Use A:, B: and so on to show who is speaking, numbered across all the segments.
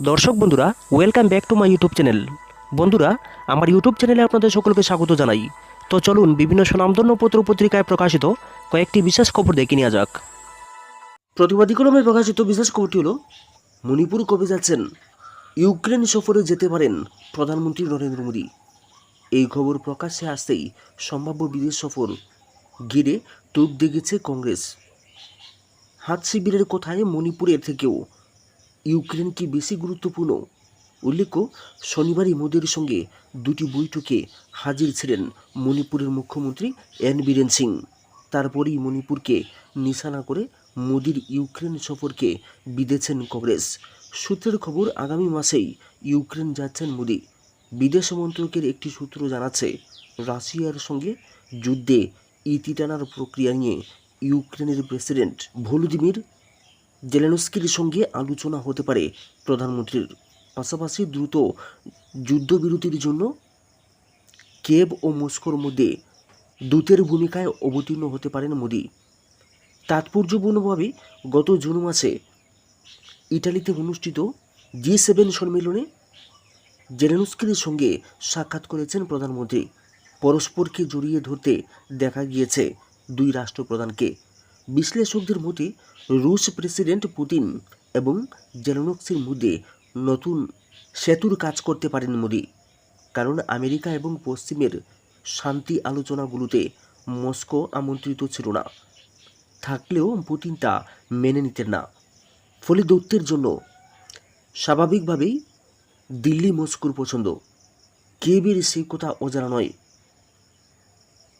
A: দর্শক বন্ধুরা, welcome back to my YouTube channel. বন্ধুরা, আমার ইউটিউব চ্যানেলে আপনাদের সকলকে স্বাগত জানাই। তো চলুন বিভিন্ন স্বনামধন্য পত্র পত্রিকায় প্রকাশিত কয়েকটি বিশেষ খবর দেখে নেওয়া যাক। প্রতিবাদী কলমে প্রকাশিত বিশেষ খবরটি হল, মণিপুর কবে যাচ্ছেন? ইউক্রেন সফরে যেতে পারেন প্রধানমন্ত্রী নরেন্দ্র মোদী। এই খবর প্রকাশ্যে আসতেই সম্ভাব্য বিদেশ সফর ঘিরে তোপ দেগেছে কংগ্রেস। হাত শিবিরের কথায় মণিপুরের থেকেও ইউক্রেন কি বেশি গুরুত্বপূর্ণ? উল্লেখ্য, শনিবারই মোদির সঙ্গে দুটি বৈঠকে হাজির ছিলেন মণিপুরের মুখ্যমন্ত্রী এন বীরেন সিং। তারপরেই মণিপুরকে নিশানা করে মোদির ইউক্রেন সফরকে বিঁধেছেন কংগ্রেস। সূত্রের খবর, আগামী মাসেই ইউক্রেন যাচ্ছেন মোদি। বিদেশ মন্ত্রকের একটি সূত্র জানাচ্ছে, রাশিয়ার সঙ্গে যুদ্ধে ইতি টানার প্রক্রিয়া নিয়ে ইউক্রেনের প্রেসিডেন্ট ভলোদিমির জেলেনস্কির সঙ্গে আলোচনা হতে পারে প্রধানমন্ত্রীর। পাশাপাশি দ্রুত যুদ্ধবিরতির জন্য কিয়েভ ও মস্কোর মধ্যে দূতের ভূমিকায় অবতীর্ণ হতে পারেন মোদি। তাৎপর্যপূর্ণভাবে গত জুন মাসে ইটালিতে অনুষ্ঠিত G7 সম্মেলনে জেলেনস্কির সঙ্গে সাক্ষাৎ করেছেন প্রধানমন্ত্রী। পরস্পরকে জড়িয়ে ধরতে দেখা গিয়েছে দুই রাষ্ট্রপ্রধানকে। বিশ্লেষকদের মতে, রুশ প্রেসিডেন্ট পুতিন এবং জেলেনস্কির মধ্যে নতুন সেতুর কাজ করতে পারেন মোদি। কারণ আমেরিকা এবং পশ্চিমের শান্তি আলোচনাগুলোতে মস্কো আমন্ত্রিত ছিল না, থাকলেও পুতিন তা মেনে নিতেন না। ফলে দূতের জন্য স্বাভাবিকভাবেই দিল্লি মস্কোর পছন্দ। কিয়েভের সেই কথা অজানা নয়।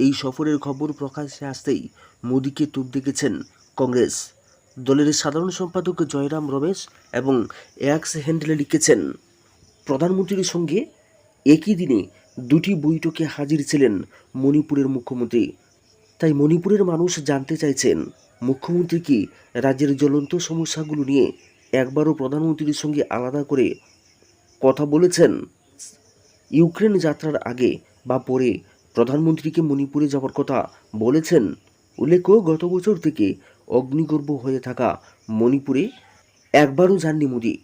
A: এই সফরের খবর প্রকাশ্যে আসতেই মোদিকে তোপ দেখেছেন কংগ্রেস। দলের সাধারণ সম্পাদক জয়রাম রমেশ এবং এক্স হ্যান্ডেলে লিখেছেন, প্রধানমন্ত্রীর সঙ্গে একই দিনে দুটি বৈঠকে হাজির ছিলেন মণিপুরের মুখ্যমন্ত্রী। তাই মণিপুরের মানুষ জানতে চাইছেন, মুখ্যমন্ত্রী কি রাজ্যের জ্বলন্ত সমস্যাগুলো নিয়ে একবারও প্রধানমন্ত্রীর সঙ্গে আলাদা করে কথা বলেছেন? ইউক্রেন যাত্রার আগে বা পরে প্রধানমন্ত্রীকে মণিপুরে যাওয়ার কথা বলেছেন? উল্লেখ্য, গত বছর থেকে অগ্নিগর্ভ হয়ে থাকা মণিপুরে একবারও যাননি মোদি।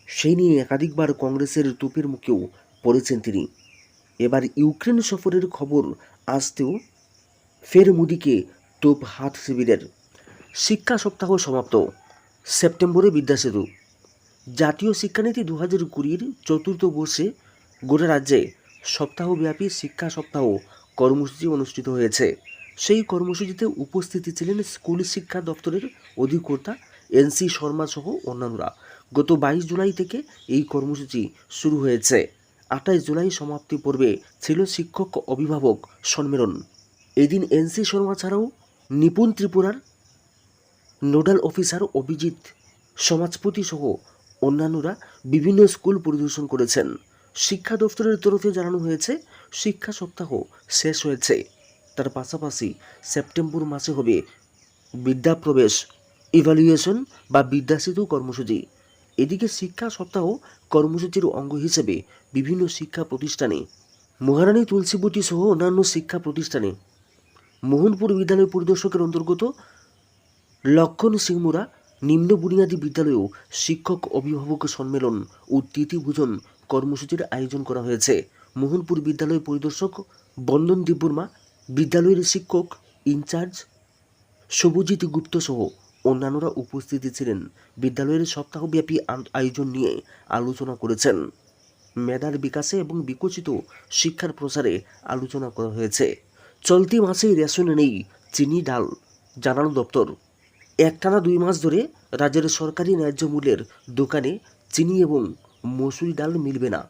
A: সেই নিয়ে একাধিকবার কংগ্রেসের তোপের মুখেও পড়েছেন তিনি। এবার ইউক্রেন সফরের খবর আসতেও ফের মোদিকে তোপ হাত শিবিরের। শিক্ষা সপ্তাহ সমাপ্ত, সেপ্টেম্বরে বিদ্যাসেতু। জাতীয় শিক্ষানীতি 2020-র চতুর্থ বর্ষে গোটা রাজ্যে সপ্তাহব্যাপী শিক্ষা সপ্তাহ কর্মসূচি অনুষ্ঠিত হয়েছে। সেই কর্মসূচিতে উপস্থিতি ছিলেন স্কুল শিক্ষা দপ্তরের অধিকর্তা NC শর্মা সহ অন্যান্যরা। গত 22 জুলাই থেকে এই কর্মসূচি শুরু হয়েছে। 28 জুলাই সমাপ্তি পর্বে ছিল শিক্ষক অভিভাবক সম্মেলন। এদিন NC শর্মা ছাড়াও নিপুণ ত্রিপুরার নোডাল অফিসার অভিজিৎ সমাজপতি সহ অন্যান্যরা বিভিন্ন স্কুল পরিদর্শন করেছেন। শিক্ষা দপ্তরের তরফে জানানো হয়েছে, শিক্ষা সপ্তাহ শেষ হয়েছে। তার পাশাপাশি সেপ্টেম্বর মাসে হবে বিদ্যাপ্রবেশ, ইভ্যালুয়েশন বা বিদ্যাসেতু কর্মসূচি। এদিকে শিক্ষা সপ্তাহ কর্মসূচির অঙ্গ হিসেবে বিভিন্ন শিক্ষা প্রতিষ্ঠানে, মহারানী তুলসীবতী সহ অন্যান্য শিক্ষা প্রতিষ্ঠানে, মোহনপুর বিদ্যালয় পরিদর্শকের অন্তর্গত লক্ষণ সিংমুরা নিম্ন বুনিয়াদী বিদ্যালয়েও শিক্ষক অভিভাবক সম্মেলন ও তিথিভোজন কর্মসূচির আয়োজন করা হয়েছে। মোহনপুর বিদ্যালয় পরিদর্শক বন্দন দেববর্মা, বিদ্যালয়ের শিক্ষক ইনচার্জ শুভজিৎ গুপ্ত সহ অন্যান্যরা উপস্থিতি ছিলেন। বিদ্যালয়ের সপ্তাহব্যাপী আয়োজন নিয়ে আলোচনা করেছেন। মেধার বিকাশে এবং বিকশিত শিক্ষার প্রসারে আলোচনা করা হয়েছে। চলতি মাসেই রেশনে নেই চিনি, ডাল, জানালো দপ্তর। একটানা 2 মাস ধরে রাজ্যের সরকারি ন্যায্য মূল্যের দোকানে চিনি এবং মসুরি ডাল মিলবে না।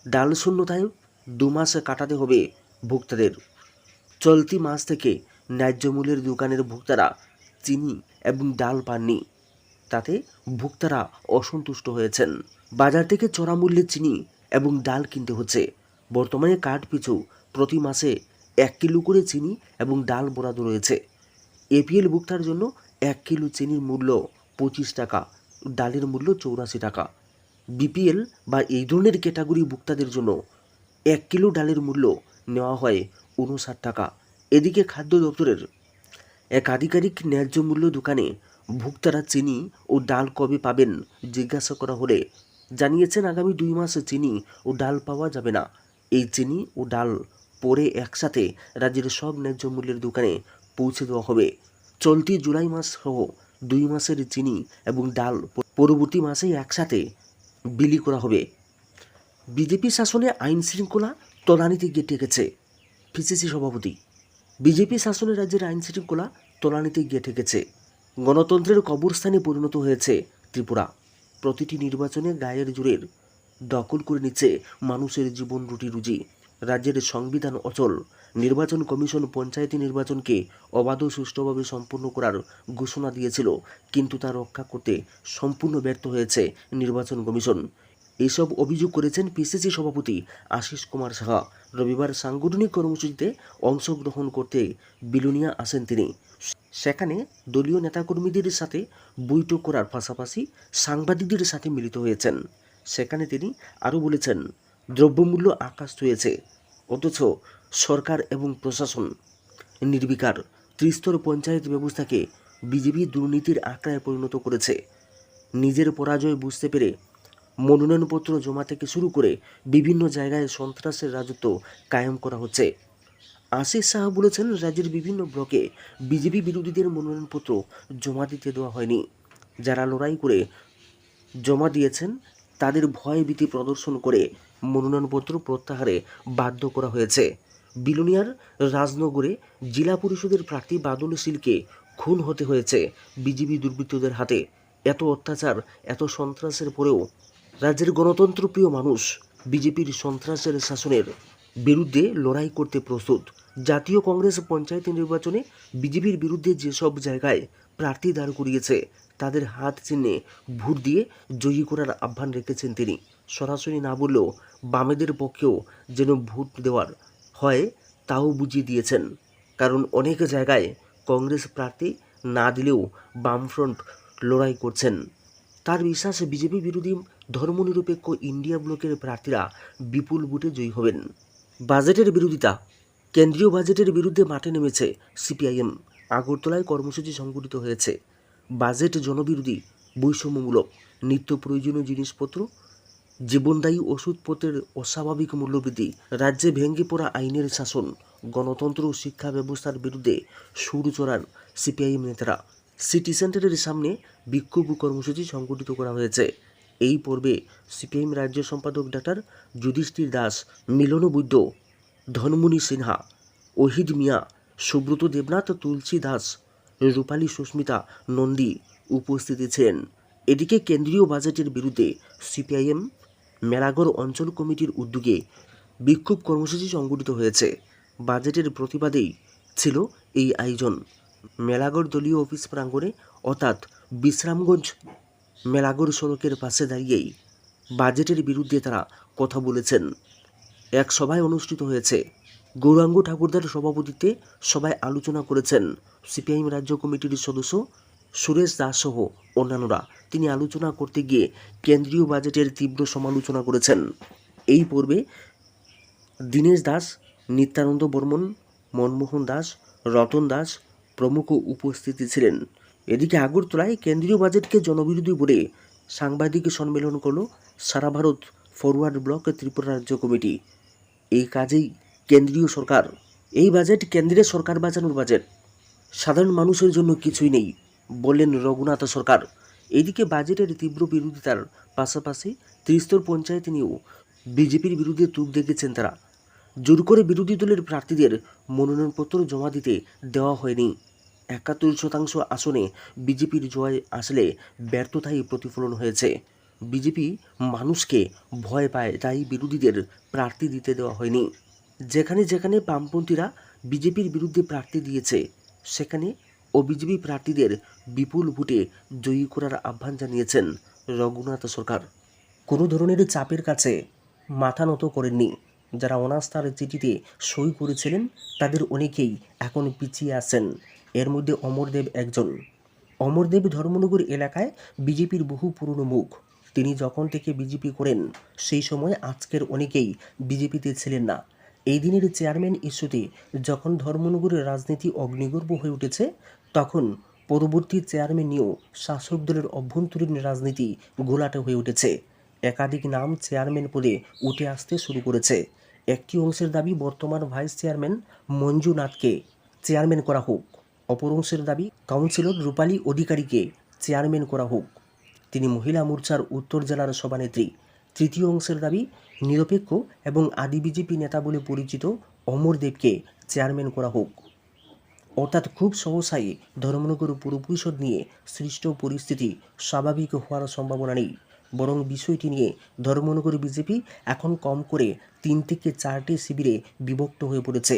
A: ডাল শূন্যতায় 2 মাস কাটাতে হবে ভোক্তাদের। চলতি মাস থেকে ন্যায্য মূল্যের দোকানের ভোক্তারা চিনি এবং ডাল পাননি। তাতে ভোক্তারা অসন্তুষ্ট হয়েছেন। বাজার থেকে চড়া মূল্যে চিনি এবং ডাল কিনতে হচ্ছে। বর্তমানে কার্ড পিছু প্রতি মাসে 1 কিলো করে চিনি এবং ডাল বরাদ্দ রয়েছে। APL ভোক্তার জন্য 1 কিলো চিনির মূল্য 25 টাকা, ডালের মূল্য 84 টাকা। BPL বা এই ধরনের ক্যাটাগরি ভোক্তাদের জন্য 1 কিলো ডালের মূল্য নেওয়া হয় 59 টাকা। এদিকে খাদ্য দপ্তরের এক আধিকারিক ন্যায্য মূল্য দোকানে ভোক্তারা চিনি ও ডাল কবে পাবেন জিজ্ঞাসা করা হলে জানিয়েছেন আগামী 2 মাস চিনি ও ডাল পাওয়া যাবে না। এই চিনি ও ডাল পরে একসাথে রাজ্যের সব ন্যায্য মূল্যের দোকানে পৌঁছে দেওয়া হবে। চলতি জুলাই মাস সহ 2 মাসের চিনি এবং ডাল পরবর্তী মাসে একসাথে বিলি করা হবে। বিজেপি শাসনে আইন শৃঙ্খলা তলানিতে গিয়ে ঠেকেছে পিসিসি সভাপতি। বিজেপি শাসনে রাজ্যের আইন শৃঙ্খলা তলানিতে গিয়ে ঠেকেছে। গণতন্ত্রের কবরস্থানে পরিণত হয়েছে ত্রিপুরা। প্রতিটি নির্বাচনে গায়ের জোরের দখল করে নিচ্ছে মানুষের জীবন রুটি রুজি। রাজ্যের সংবিধান অচল। নির্বাচন কমিশন পঞ্চায়েতি নির্বাচনকে অবাধ ও সুষ্ঠুভাবে সম্পন্ন করার ঘোষণা দিয়েছিল, কিন্তু তা রক্ষা করতে সম্পূর্ণ ব্যর্থ হয়েছে নির্বাচন কমিশন। এসব অভিযোগ করেছেন পিসিসি সভাপতি আশিস কুমার সাহা। রবিবার সাংগঠনিক কর্মসূচিতে অংশগ্রহণ করতে বিলোনিয়া আসেন তিনি। সেখানে দলীয় নেতাকর্মীদের সাথে বৈঠক করার পাশাপাশি সাংবাদিকদের সাথে মিলিত হয়েছেন। সেখানে তিনি আরও বলেছেন, দ্রব্যমূল্য আকাশ ছুঁয়েছে, অথচ সরকার এবং প্রশাসন নির্বিকার। ত্রিস্তর পঞ্চায়েত ব্যবস্থাকে বিজেপি দুর্নীতির আখড়ায় পরিণত করেছে। নিজের পরাজয় বুঝতে পেরে মনোনয়নপত্র জমা থেকে শুরু করে বিভিন্ন জায়গায় সন্ত্রাসের রাজত্ব কায়েম করা হচ্ছে। আশিস সাহা বলেছেন, রাজ্যের বিভিন্ন ব্লকে বিজেপি বিরোধীদের মনোনয়নপত্র জমা দিতে দেওয়া হয়নি। যারা লড়াই করে জমা দিয়েছেন তাদের ভয়ভীতি প্রদর্শন করে মনোনয়নপত্র প্রত্যাহারে বাধ্য করা হয়েছে। বিলোনিয়ার রাজনগরে জেলা পরিষদের প্রার্থী বাদল শীলকে খুন হতে হয়েছে বিজেপি দুর্বৃত্তদের হাতে। এত অত্যাচার, এত সন্ত্রাসের পরেও রাজ্যের গণতন্ত্রপ্রিয় মানুষ বিজেপির সন্ত্রাসের শাসনের বিরুদ্ধে লড়াই করতে প্রস্তুত। জাতীয় কংগ্রেস পঞ্চায়েত নির্বাচনে বিজেপির বিরুদ্ধে যেসব জায়গায় প্রার্থী দাঁড় করিয়েছে তাদের হাত চিহ্নে ভোট দিয়ে জয়ী করার আহ্বান রেখেছেন তিনি। সরাসরি না বললেও বামেদের পক্ষেও যেন ভোট দেওয়ার হয় তাও বুঝিয়ে দিয়েছেন, কারণ অনেক জায়গায় কংগ্রেস প্রার্থী না দিলেও বামফ্রন্ট লড়াই করছেন। তার বিশ্বাস, বিজেপি বিরোধী ধর্মনিরপেক্ষ ইন্ডিয়া ব্লকের প্রার্থীরা বিপুল ভোটে জয়ী হবেন। বাজেটের বিরোধিতা। কেন্দ্রীয় বাজেটের বিরুদ্ধে মাঠে নেমেছে সিপিআইএম। আগরতলায় কর্মসূচি সংগঠিত হয়েছে। বাজেট জনবিরোধী, বৈষম্যমূলক। নিত্য প্রয়োজনীয় জিনিসপত্র, জীবনদায়ী ওষুধপত্রের অস্বাভাবিক মূল্যবৃদ্ধি, রাজ্যে ভেঙে পড়া আইনের শাসন, গণতন্ত্র ও শিক্ষা ব্যবস্থার বিরুদ্ধে সুর চড়ান সিপিআইএম নেতারা। সিটি সেন্টারের সামনে বিক্ষোভ কর্মসূচি সংগঠিত করা হয়েছে। এই পর্বে সিপিআইএম রাজ্য সম্পাদক ডাক্তার যুধিষ্ঠির দাস, মিলন বৈদ্য, ধনমণি সিনহা, ওহিদ মিয়া, সুব্রত দেবনাথ, তুলসী দাস, রূপালী সুস্মিতা নন্দী উপস্থিত ছিলেন। এদিকে কেন্দ্রীয় বাজেটের বিরুদ্ধে সিপিআইএম মেলাগড় অঞ্চল কমিটির উদ্যোগে বিক্ষোভ কর্মসূচি সংগঠিত হয়েছে। বাজেটের প্রতিবাদেই ছিল এই আয়োজন। মেলাগড় দলীয় অফিস প্রাঙ্গণে অর্থাৎ বিশ্রামগঞ্জ মেলাগড় সড়কের পাশে দাঁড়িয়েই বাজেটের বিরুদ্ধে তারা কথা বলেছেন। এক সভায় অনুষ্ঠিত হয়েছে। গৌরাঙ্গ ঠাকুরদার সভাপতিত্বে সভায় আলোচনা করেছেন সিপিআইএম রাজ্য কমিটির সদস্য সুরেশ দাস সহ অন্যান্যরা। তিনি আলোচনা করতে গিয়ে কেন্দ্রীয় বাজেটের তীব্র সমালোচনা করেছেন। এই পর্বে দীনেশ দাস, নিত্যানন্দ বর্মন, মনমোহন দাস, রতন দাস প্রমুখ উপস্থিত ছিলেন। এদিকে আগরতলায় কেন্দ্রীয় বাজেটকে জনবিরোধী বলে সাংবাদিক সম্মেলন করল সারা ভারত ফরওয়ার্ড ব্লক ত্রিপুরা রাজ্য কমিটি। এই কাজেই কেন্দ্রীয় সরকার, এই বাজেট কেন্দ্রের সরকার বাঁচানোর বাজেট, সাধারণ মানুষের জন্য কিছুই নেই বললেন রঘুনাথ সরকার। এদিকে বাজেটের তীব্র বিরোধিতার পাশাপাশি ত্রিস্তর পঞ্চায়েত নিয়েও বিজেপির বিরুদ্ধে তুপ দেখেছেন তারা। জোর করে বিরোধী দলের প্রার্থীদের মনোনয়নপত্র জমা দিতে দেওয়া হয়নি। ৭১% আসনে বিজেপির জয় আসলে ব্যর্থতাই প্রতিফলন হয়েছে। বিজেপি মানুষকে ভয় পায়, তাই বিরোধীদের প্রার্থী দিতে দেওয়া হয়নি। যেখানে যেখানে বামপন্থীরা বিজেপির বিরুদ্ধে প্রার্থী দিয়েছে সেখানে অবিজেপি প্রার্থীদের বিপুল ভোটে জয়ী করার আহ্বান জানিয়েছেন রঘুনাথ সরকার। কোনো ধরনের চাপের কাছে মাথা নত করেননি। যারা অনাস্থার চিঠিতে সই করেছিলেন তাদের অনেকেই এখন পিছিয়ে আছেন। এর মধ্যে অমরদেব একজন। অমরদেব ধর্মনগর এলাকায় বিজেপির বহু পুরনো মুখ। তিনি যখন থেকে বিজেপি করেন সেই সময় আজকের অনেকেই বিজেপিতে ছিলেন না। এই দিনের চেয়ারম্যান ইস্যুতে যখন ধর্মনগরের রাজনীতি অগ্নিগর্ভ হয়ে উঠেছে, তখন পরবর্তী চেয়ারম্যান নিয়েও শাসক দলের অভ্যন্তরীণ রাজনীতি ঘোলাটে হয়ে উঠেছে। একাধিক নাম চেয়ারম্যান পদে উঠে আসতে শুরু করেছে। একটি অংশের দাবি বর্তমান ভাইস চেয়ারম্যান মঞ্জুনাথকে চেয়ারম্যান করা হোক, অপর অংশের দাবি কাউন্সিলর রূপালী অধিকারীকে চেয়ারম্যান করা হোক, তিনি মহিলা মোর্চার উত্তর জেলার সভানেত্রী। তৃতীয় অংশের দাবি নিরপেক্ষ এবং আদি বিজেপি নেতা বলে পরিচিত অমর দেবকে চেয়ারম্যান করা হোক। অর্থাৎ খুব সহসাই ধর্মনগর পুর পরিষদ নিয়ে সৃষ্ট পরিস্থিতি স্বাভাবিক হওয়ার সম্ভাবনা নেই, বরং বিষয়টি নিয়ে ধর্মনগর বিজেপি এখন কম করে 3 থেকে 4টি শিবিরে বিভক্ত হয়ে পড়েছে।